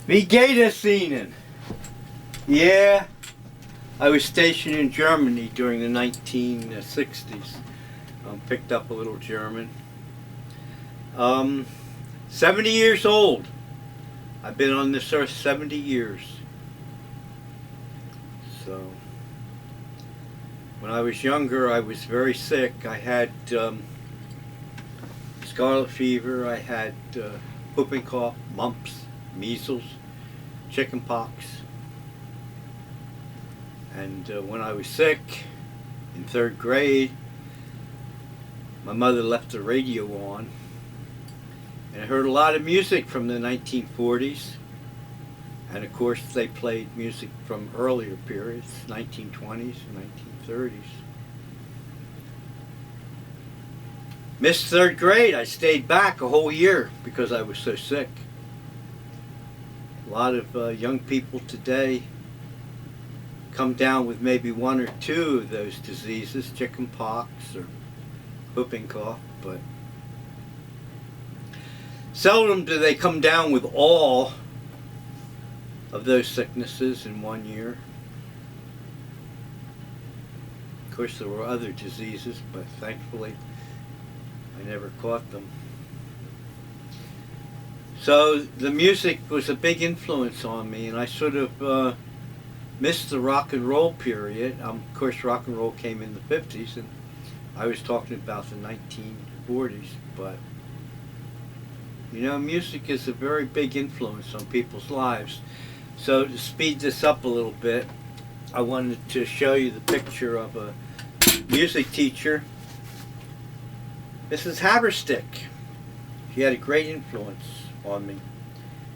Wie geht es Ihnen? Yeah, I was stationed in Germany during the 1960s. Picked up a little German. 70 years old. I've been on this earth 70 years. So, when I was younger, I was very sick. I had scarlet fever, I had whooping cough, mumps, measles, chicken pox. And when I was sick in 3rd grade, my mother left the radio on, and I heard a lot of music from the 1940s, and of course they played music from earlier periods, 1920s and 1930s. Missed 3rd grade. I stayed back a whole year because I was so sick. A lot of young people today come down with maybe 1 or 2 of those diseases, chicken pox or whooping cough, but seldom do they come down with all of those sicknesses in 1 year. Of course, there were other diseases, but thankfully I never caught them. So the music was a big influence on me, and I sort of missed the rock and roll period. Of course, rock and roll came in the 50s, and I was talking about the 1940s, but you know, music is a very big influence on people's lives. So to speed this up a little bit, I wanted to show you the picture of a music teacher, Mrs. Haverstick. She had a great influence on me,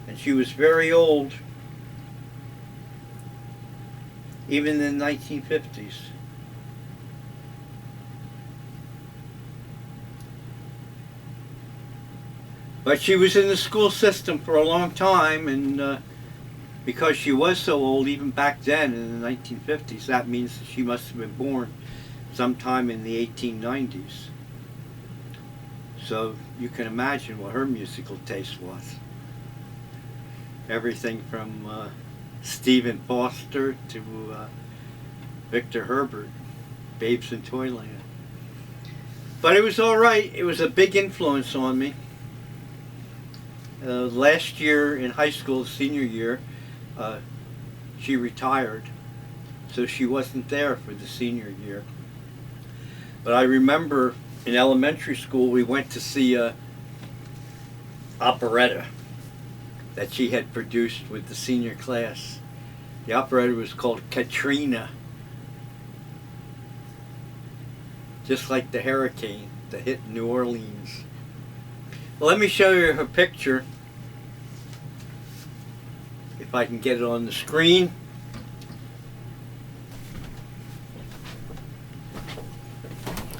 and she was very old, even in the 1950s. But she was in the school system for a long time, and because she was so old, even back then in the 1950s, that means that she must have been born sometime in the 1890s. So you can imagine what her musical taste was. Everything from Stephen Foster to Victor Herbert, Babes in Toyland. But it was all right. It was a big influence on me. Last year in high school, senior year, she retired, so she wasn't there for the senior year. But I remember in elementary school we went to see a operetta that she had produced with the senior class. The operetta was called Katrina, just like the hurricane that hit New Orleans. Well, let me show you her picture, if I can get it on the screen.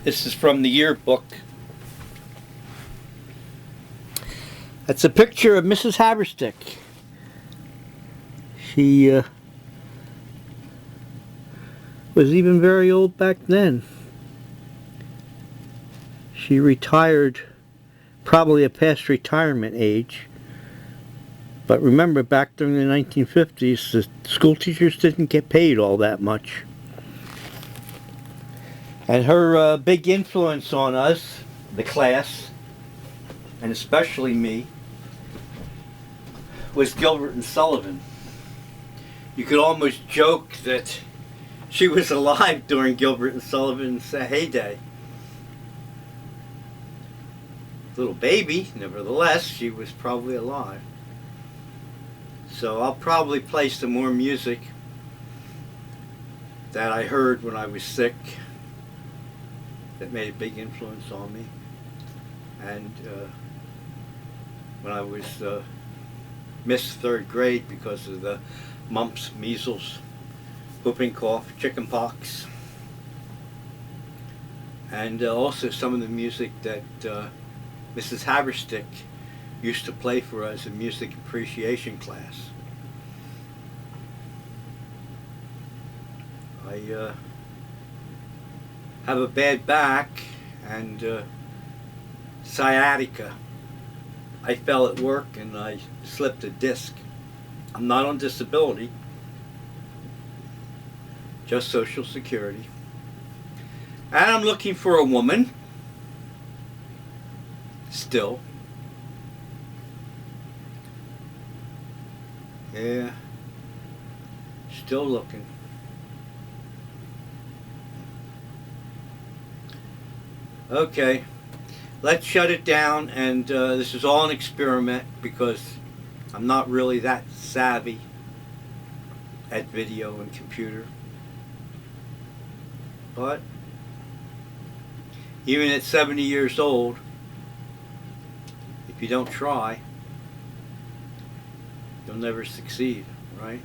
This is from the yearbook. That's a picture of Mrs. Haverstick. She was even very old back then. She retired probably past retirement age. But remember, back during the 1950s, the school teachers didn't get paid all that much. And her big influence on us, the class, and especially me, was Gilbert and Sullivan. You could almost joke that she was alive during Gilbert and Sullivan's heyday. Little baby, nevertheless, she was probably alive. So I'll probably play some more music that I heard when I was sick that made a big influence on me. And when I was missed 3rd grade because of the mumps, measles, whooping cough, chicken pox, and also some of the music that Mrs. Haverstick used to play for us in music appreciation class. I have a bad back and sciatica. I fell at work and I slipped a disc I'm not on disability, just Social Security. And I'm looking for a woman, still. Yeah, still looking. Okay, let's shut it down, and this is all an experiment because I'm not really that savvy at video and computer. But even at 70 years old, if you don't try, you'll never succeed, right?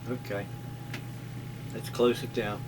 Okay, let's close it down.